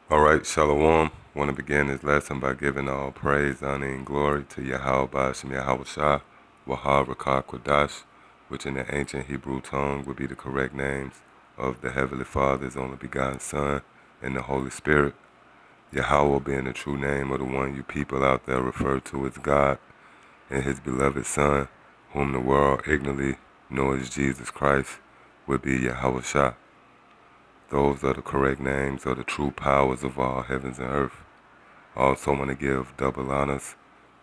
All right, Shalom. Want to begin this lesson by giving all praise, honor, and glory to Yahweh Bashim Yahweh Shah, Wahab Rakah Kodash, which in the ancient Hebrew tongue would be the correct names of the Heavenly Father, His only begotten Son, and the Holy Spirit. Yahweh being the true name of the one you people out there refer to as God, and His beloved Son, whom the world ignorantly knows as Jesus Christ, would be Yahweh Shah. Those are the correct names of the true powers of all heavens and earth. I also want to give double honors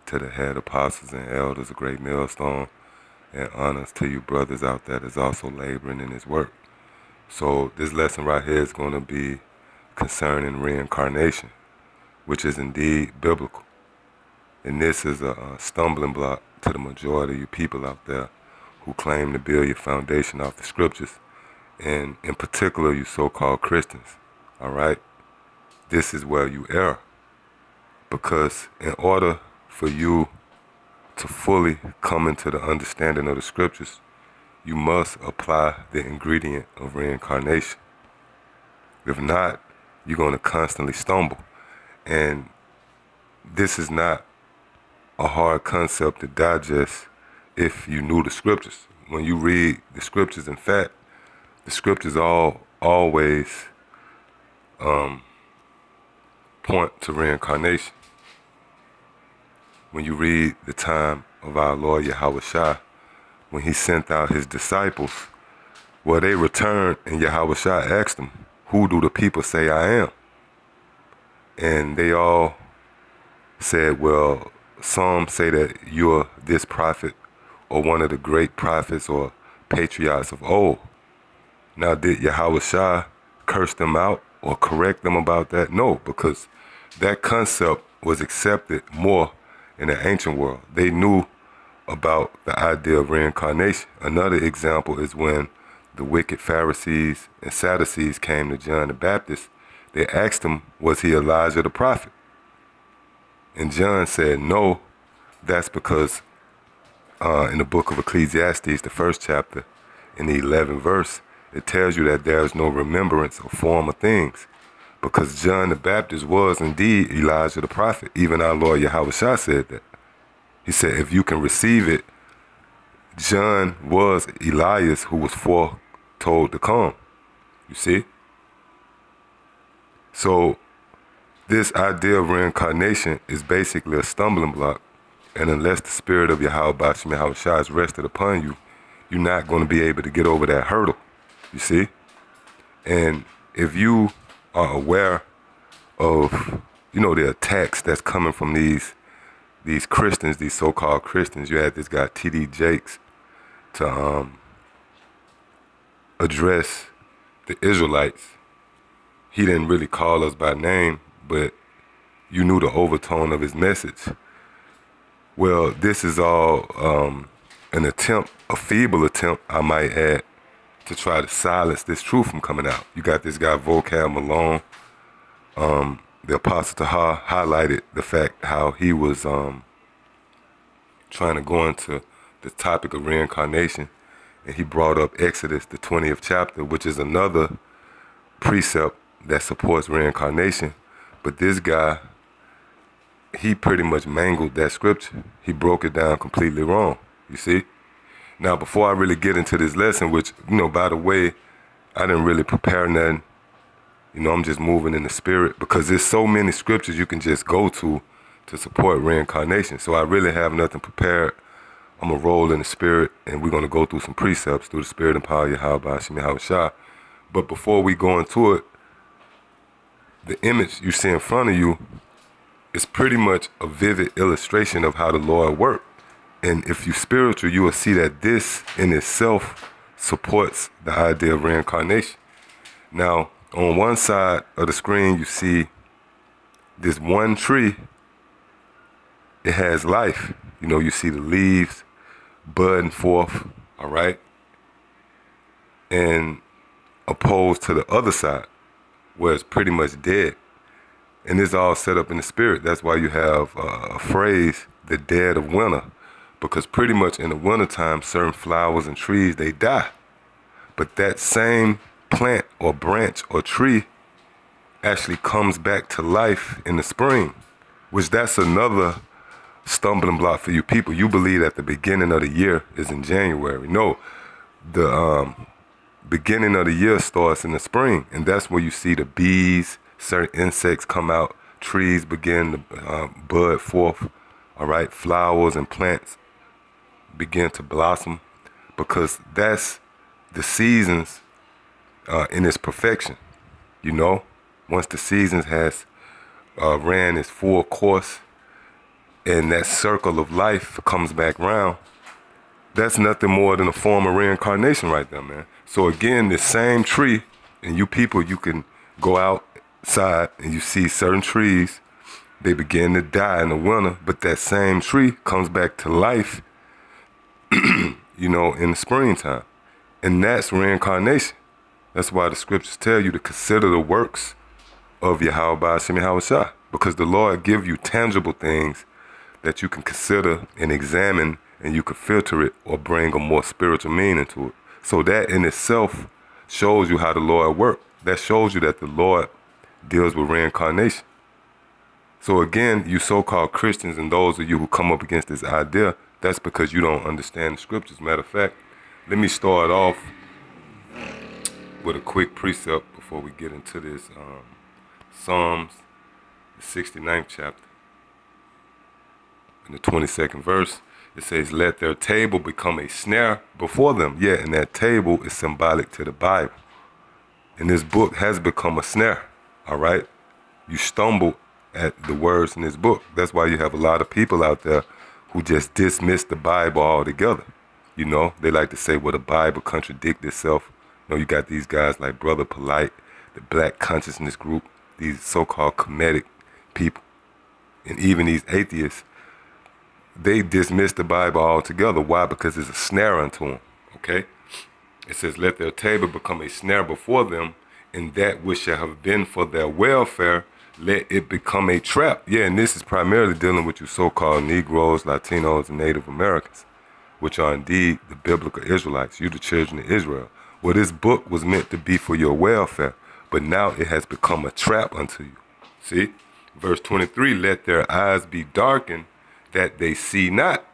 to the head apostles and elders of Great Millstone, and honors to you brothers out there that's also laboring in His work. So this lesson right here is going to be concerning reincarnation, which is indeed biblical. And this is a stumbling block to the majority of you people out there who claim to build your foundation off the scriptures, and in particular you so-called Christians. All right? This is where you err. Because in order for you to fully come into the understanding of the scriptures, you must apply the ingredient of reincarnation. If not, you're going to constantly stumble. And this is not a hard concept to digest if you knew the scriptures. When you read the scriptures, in fact, the scriptures always point to reincarnation. When you read the time of our Lord Yahweh Shah, when He sent out His disciples, well, they returned and Yahweh Shah asked them, "Who do the people say I am?" And they all said, well, some say that you're this prophet or one of the great prophets or patriarchs of old. Now, did Yahweh Shah curse them out or correct them about that? No, because that concept was accepted more in the ancient world. They knew about the idea of reincarnation. Another example is when the wicked Pharisees and Sadducees came to John the Baptist. They asked him, was he Elijah the prophet? And John said, no, that's because in the book of Ecclesiastes, the first chapter, in the 11th verse, it tells you that there is no remembrance or form of things. Because John the Baptist was indeed Elijah the prophet. Even our Lord Yahweh Shah said that. He said, if you can receive it, John was Elias who was foretold to come. You see? So this idea of reincarnation is basically a stumbling block. And unless the spirit of Yahweh Bashim Yahweh Shah is rested upon you, you're not going to be able to get over that hurdle. You see? And if you are aware of, the attacks that's coming from these Christians, these so-called Christians. You had this guy, T.D. Jakes, to address the Israelites. He didn't really call us by name, but you knew the overtone of his message. Well, this is all an attempt, a feeble attempt, I might add, to try to silence this truth from coming out. You got this guy, Vocab Malone. The Apostle Taha highlighted the fact how he was trying to go into the topic of reincarnation, and he brought up Exodus, the 20th chapter, which is another precept that supports reincarnation. But this guy, he pretty much mangled that scripture. He broke it down completely wrong, you see? Now, before I really get into this lesson, which, by the way, I didn't really prepare nothing. I'm just moving in the spirit because there's so many scriptures you can just go to support reincarnation. So I really have nothing prepared. I'm going to roll in the spirit, and we're going to go through some precepts through the spirit and power of Yahweh Bashim Yahweh Shah. But before we go into it, the image you see in front of you is pretty much a vivid illustration of how the Lord worked. And if you're spiritual, you will see that this in itself supports the idea of reincarnation. Now, on one side of the screen, you see this one tree. It has life. You see the leaves budding forth, all right? And opposed to the other side, where it's pretty much dead. And it's all set up in the spirit. That's why you have a phrase, the dead of winter. Because pretty much in the wintertime, certain flowers and trees, they die. But that same plant or branch or tree actually comes back to life in the spring, which that's another stumbling block for you people. You believe that the beginning of the year is in January. No, the beginning of the year starts in the spring, and that's where you see the bees, certain insects come out, trees begin to bud forth, all right, flowers and plants begin to blossom, because that's the seasons in its perfection. You know, once the seasons has ran its full course and that circle of life comes back round, that's nothing more than a form of reincarnation right there, man. So again, the same tree, and you people, you can go outside and you see certain trees, they begin to die in the winter, but that same tree comes back to life, you know, in the springtime. And that's reincarnation. That's why the scriptures tell you to consider the works of Yahweh Shem Yahushua, because the Lord give you tangible things that you can consider and examine, and you can filter it or bring a more spiritual meaning to it. So that in itself shows you how the Lord works. That shows you that the Lord deals with reincarnation. So again, you so-called Christians and those of you who come up against this idea, that's because you don't understand the scriptures. Matter of fact, let me start off with a quick precept before we get into this. Psalms, the 69th chapter, in the 22nd verse, it says, let their table become a snare before them. Yeah, and that table is symbolic to the Bible. And this book has become a snare, all right? You stumble at the words in this book. That's why you have a lot of people out there who just dismiss the Bible altogether. You know, they like to say, well, the Bible contradicts itself. You know, you got these guys like Brother Polite, the Black Consciousness Group, these so-called comedic people, and even these atheists. They dismiss the Bible altogether. Why? Because it's a snare unto them, okay? It says, let their table become a snare before them, and that which shall have been for their welfare, let it become a trap. Yeah, and this is primarily dealing with you so-called Negroes, Latinos, and Native Americans, which are indeed the biblical Israelites, you the children of Israel. Well, this book was meant to be for your welfare, but now it has become a trap unto you. See? Verse 23, let their eyes be darkened, that they see not,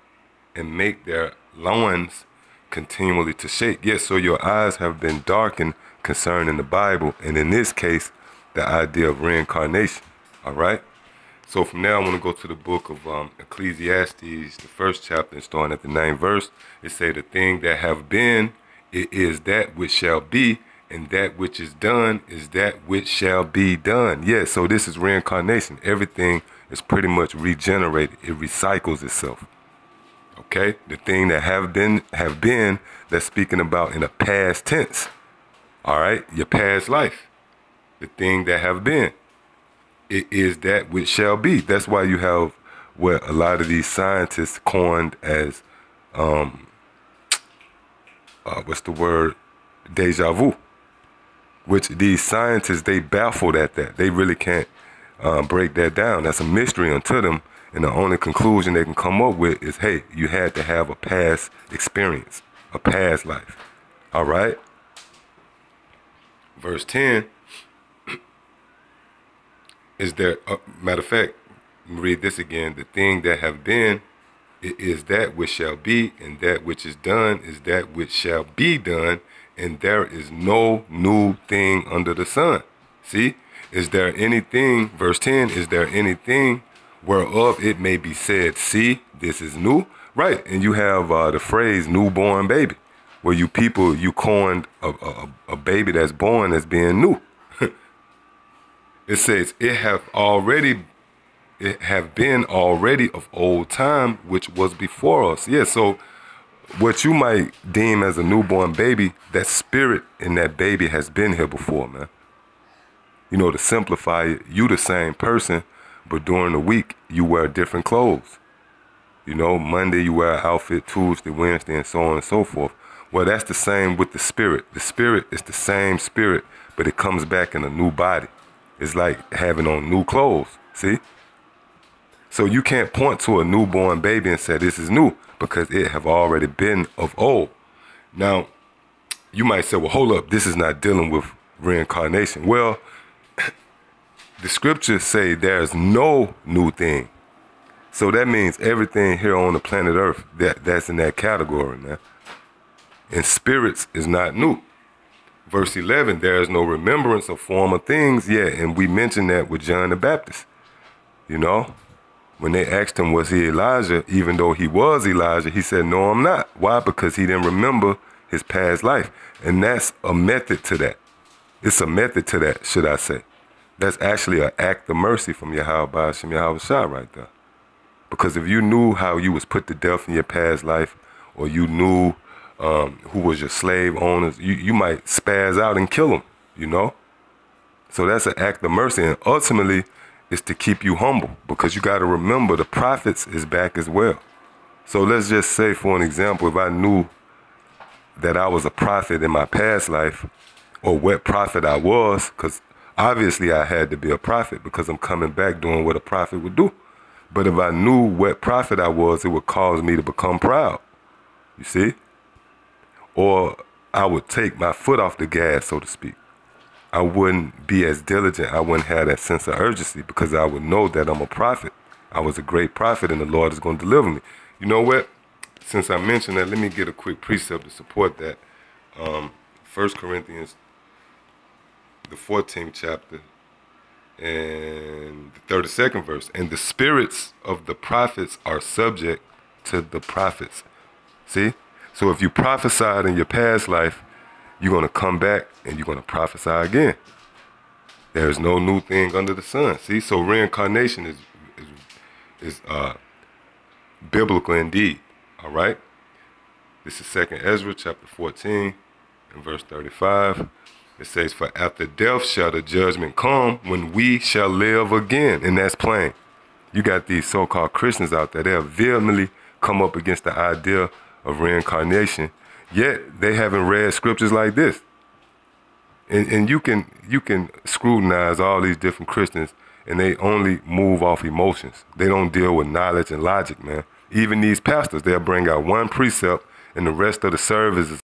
and make their loins continually to shake. Yes, so your eyes have been darkened concerning the Bible, and in this case, the idea of reincarnation, all right? So from now, I want to go to the book of Ecclesiastes, the first chapter, and starting at the 9th verse. It say, the thing that have been, it is that which shall be, and that which is done is that which shall be done. Yes, so this is reincarnation. Everything is pretty much regenerated. It recycles itself. Okay? The thing that have been, that's speaking about in a past tense. All right? Your past life. The thing that have been. It is that which shall be. That's why you have what a lot of these scientists coined as, what's the word? Deja vu. Which these scientists, they baffled at that. They really can't break that down. That's a mystery unto them. And the only conclusion they can come up with is, hey, you had to have a past experience, a past life. All right? Verse 10 is there, matter of fact, read this again. The thing that have been, it is that which shall be, and that which is done is that which shall be done, and there is no new thing under the sun. See? Is there anything, verse 10, is there anything whereof it may be said, see, this is new? Right, and you have the phrase newborn baby, where you people, you coined a baby that's born as being new. It says, it have been already of old time, which was before us. Yeah, so what you might deem as a newborn baby, that spirit in that baby has been here before, man. You know, to simplify it, you the same person, but during the week, you wear different clothes. You know, Monday you wear an outfit, Tuesday, Wednesday, and so on and so forth. Well, that's the same with the spirit. The spirit is the same spirit, but it comes back in a new body. It's like having on new clothes, see? So you can't point to a newborn baby and say this is new, because it have already been of old. Now, you might say, well, hold up, this is not dealing with reincarnation. Well, the scriptures say there's no new thing. So that means everything here on the planet Earth, that's in that category, man. And spirits is not new. Verse 11, there is no remembrance of former things yet. And we mentioned that with John the Baptist. You know, when they asked him, was he Elijah? Even though he was Elijah, he said, no, I'm not. Why? Because he didn't remember his past life. And that's a method to that. It's a method to that, should I say. That's actually an act of mercy from Yahweh Ba'ashem Yahweh Shah right there. Because if you knew how you was put to death in your past life, or you knew who was your slave owners, you might spaz out and kill them, you know? So that's an act of mercy. And ultimately, it's to keep you humble, because you got to remember the prophets is back as well. So let's just say, for an example, if I knew that I was a prophet in my past life, or what prophet I was, because obviously I had to be a prophet because I'm coming back doing what a prophet would do. But if I knew what prophet I was, it would cause me to become proud, you see? Or I would take my foot off the gas, so to speak. I wouldn't be as diligent. I wouldn't have that sense of urgency, because I would know that I'm a prophet. I was a great prophet and the Lord is going to deliver me. You know what? Since I mentioned that, let me get a quick precept to support that. 1 Corinthians, the 14th chapter, and the 32nd verse. And the spirits of the prophets are subject to the prophets. See? So if you prophesied in your past life, you're going to come back and you're going to prophesy again. There is no new thing under the sun. See? So reincarnation is biblical indeed. All right? This is 2nd Ezra chapter 14 and verse 35. It says, for after death shall the judgment come, when we shall live again. And that's plain. You got these so-called Christians out there. They have vehemently come up against the idea of reincarnation, yet they haven't read scriptures like this. And you can scrutinize all these different Christians, and they only move off emotions. They don't deal with knowledge and logic, man. Even these pastors, they'll bring out one precept, and the rest of the service is